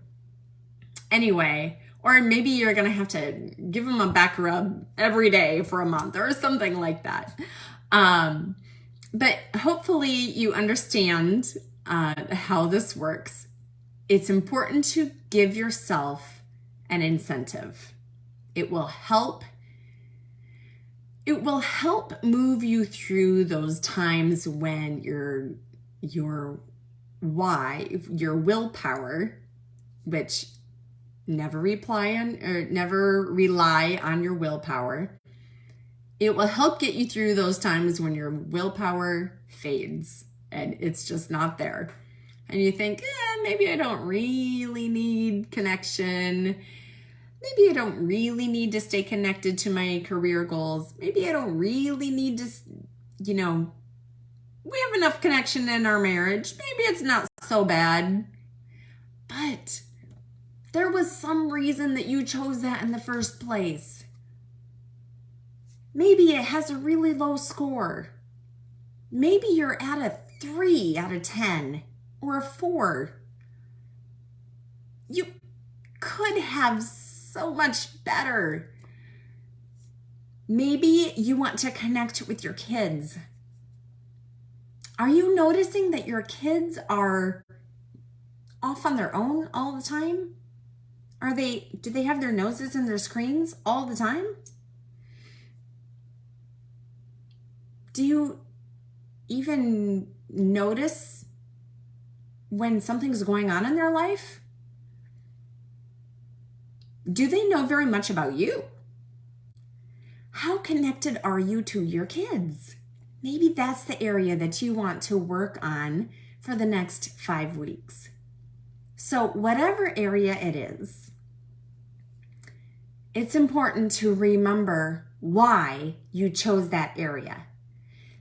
Anyway, or maybe you're going to have to give him a back rub every day for a month or something like that. But hopefully you understand how this works. It's important to give yourself an incentive. It will help move you through those times when your willpower, which never rely on your willpower. It will help get you through those times when your willpower fades and it's just not there. And you think, maybe I don't really need connection. Maybe I don't really need to stay connected to my career goals. Maybe I don't really need to, we have enough connection in our marriage. Maybe it's not so bad. But there was some reason that you chose that in the first place. Maybe it has a really low score. Maybe you're at a 3 out of 10 or a 4. You could have so much better. Maybe you want to connect with your kids. Are you noticing that your kids are off on their own all the time? Do they have their noses in their screens all the time? Do you even notice when something's going on in their life? Do they know very much about you? How connected are you to your kids? Maybe that's the area that you want to work on for the next 5 weeks. So whatever area it is, it's important to remember why you chose that area.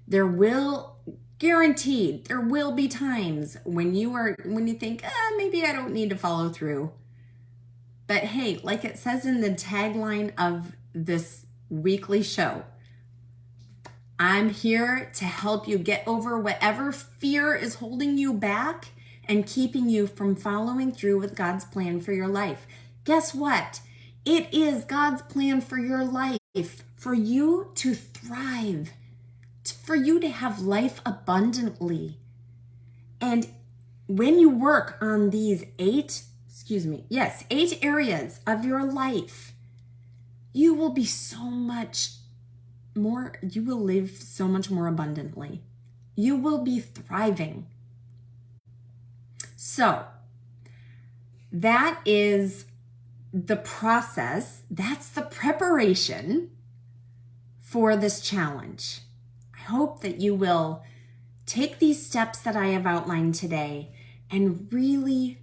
There will be times when you think, maybe I don't need to follow through. But hey, like it says in the tagline of this weekly show, I'm here to help you get over whatever fear is holding you back and keeping you from following through with God's plan for your life. Guess what? It is God's plan for your life, for you to thrive, for you to have life abundantly. And when you work on these 8 areas of your life, you will live so much more abundantly. You will be thriving. So that is the process. That's the preparation for this challenge. I hope that you will take these steps that I have outlined today and really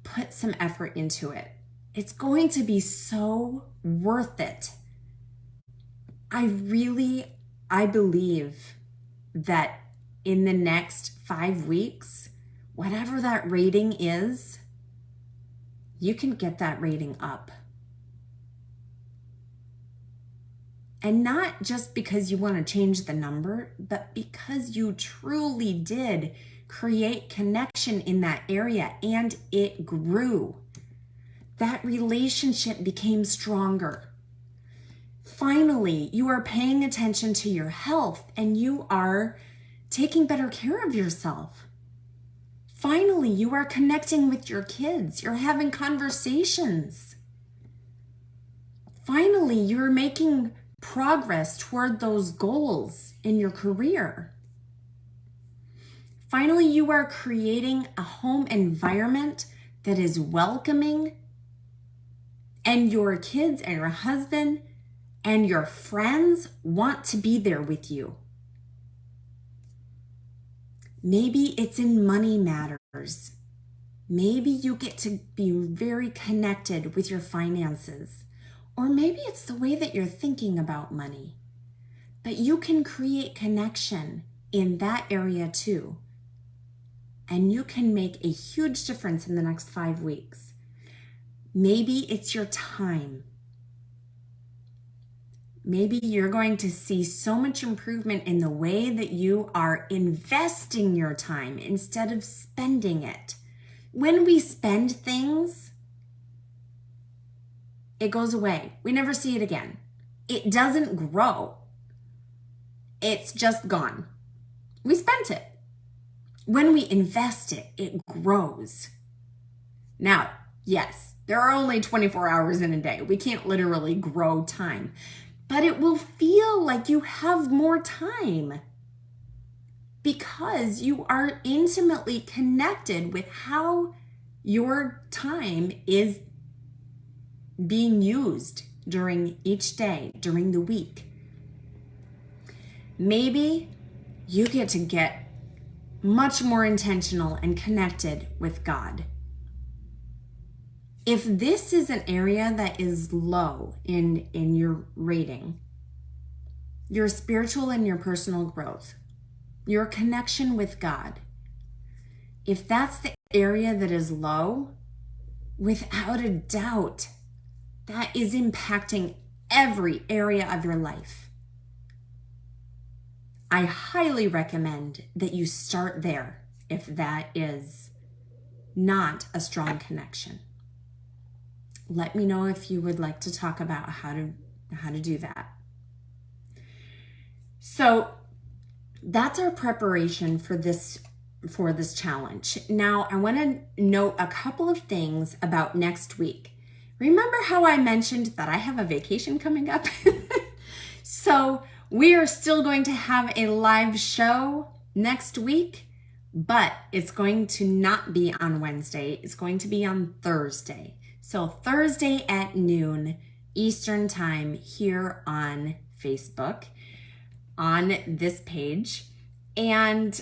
put some effort into it. It's going to be so worth it. I believe that in the next 5 weeks, whatever that rating is, you can get that rating up. And not just because you want to change the number, but because you truly did create connection in that area and it grew. that relationship became stronger. Finally, you are paying attention to your health and you are taking better care of yourself. Finally, you are connecting with your kids. You're having conversations. Finally, you're making progress toward those goals in your career. Finally, you are creating a home environment that is welcoming, and your kids and your husband and your friends want to be there with you. Maybe it's in money matters. Maybe you get to be very connected with your finances. Or maybe it's the way that you're thinking about money. But you can create connection in that area too. And you can make a huge difference in the next 5 weeks. Maybe it's your time. Maybe you're going to see so much improvement in the way that you are investing your time instead of spending it. When we spend things, it goes away. We never see it again. It doesn't grow. It's just gone. We spent it. When we invest it, it grows. Now, yes, there are only 24 hours in a day. We can't literally grow time. But it will feel like you have more time because you are intimately connected with how your time is being used during each day, during the week. Maybe you get much more intentional and connected with God. If this is an area that is low in your rating, your spiritual and your personal growth, your connection with God, if that's the area that is low, without a doubt, that is impacting every area of your life. I highly recommend that you start there if that is not a strong connection. Let me know if you would like to talk about how to do that. So that's our preparation for this challenge. Now, I want to note a couple of things about next week. Remember how I mentioned that I have a vacation coming up? So we are still going to have a live show next week, but it's going to not be on Wednesday. It's going to be on Thursday. So Thursday at noon Eastern time here on Facebook, on this page. And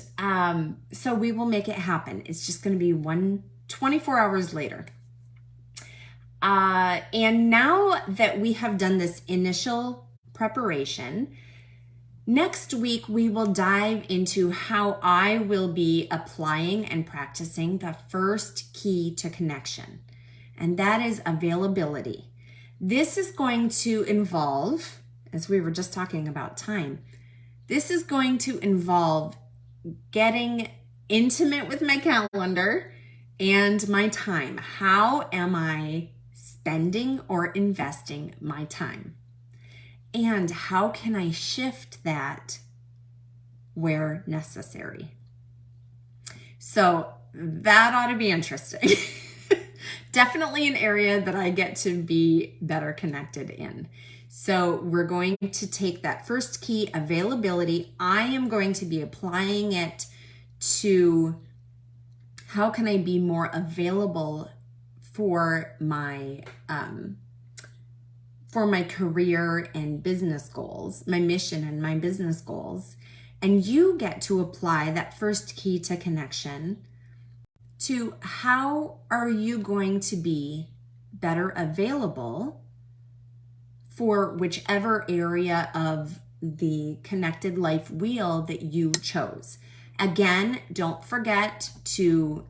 so we will make it happen. It's just going to be 24 hours later. And now that we have done this initial preparation, next week we will dive into how I will be applying and practicing the first key to connection. And that is availability. This is going to involve, as we were just talking about time, this is going to involve getting intimate with my calendar and my time. How am I spending or investing my time? And how can I shift that where necessary? So that ought to be interesting. Definitely an area that I get to be better connected in. So we're going to take that first key, availability. I am going to be applying it to how can I be more available for my career and business goals, my mission and my business goals. And you get to apply that first key to connection to how are you going to be better available for whichever area of the connected life wheel that you chose. Again, don't forget to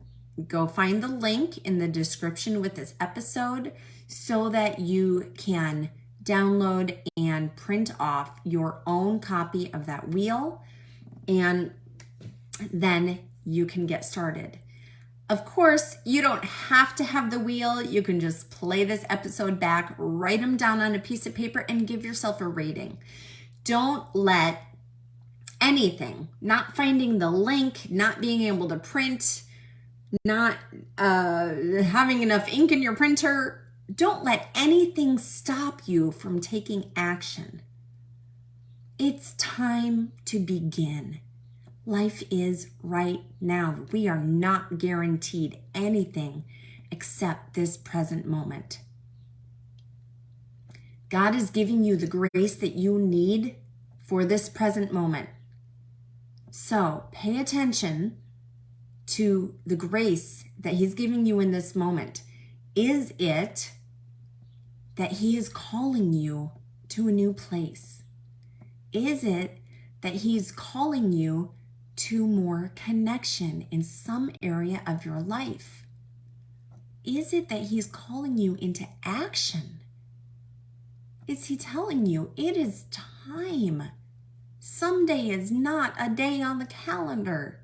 go find the link in the description with this episode so that you can download and print off your own copy of that wheel, and then you can get started. Of course, you don't have to have the wheel. You can just play this episode back, write them down on a piece of paper, and give yourself a rating. Don't let anything, not finding the link, not being able to print, not having enough ink in your printer, don't let anything stop you from taking action. It's time to begin. Life is right now. We are not guaranteed anything except this present moment. God is giving you the grace that you need for this present moment. So pay attention to the grace that He's giving you in this moment. Is it that He is calling you to a new place? Is it that He's calling you to more connection in some area of your life? Is it that He's calling you into action? Is He telling you it is time? Someday is not a day on the calendar.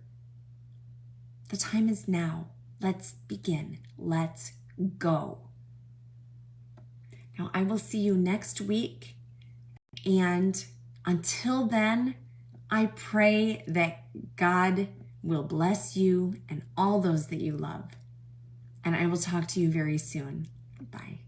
The time is now. Let's begin. Let's go. Now, I will see you next week. And until then, I pray that God will bless you and all those that you love. And I will talk to you very soon. Bye.